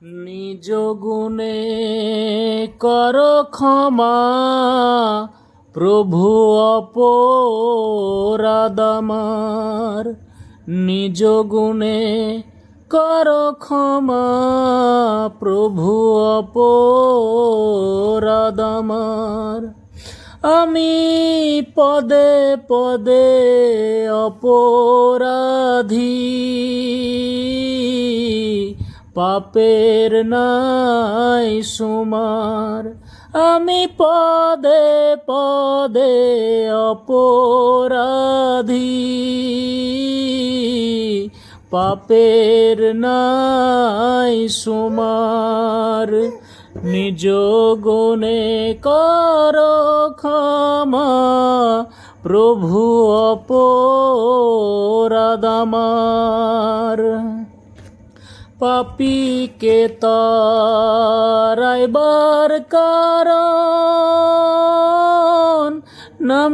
নিজ গুণে কর ক্ষমা প্রভু অপরাধ আমার। নিজ গুণে কর ক্ষমা প্রভু অপরাধ আমার। আমি পদে পদে অপরাধী, পাপের নাই সুমার। আমি পদে পদে অপরাধী, পাপের নাই সুমার। নিজ গুণে কর ক্ষমা প্রভু অপরাধ আমার। পাপীকে তাড়াইবার কারণ নাম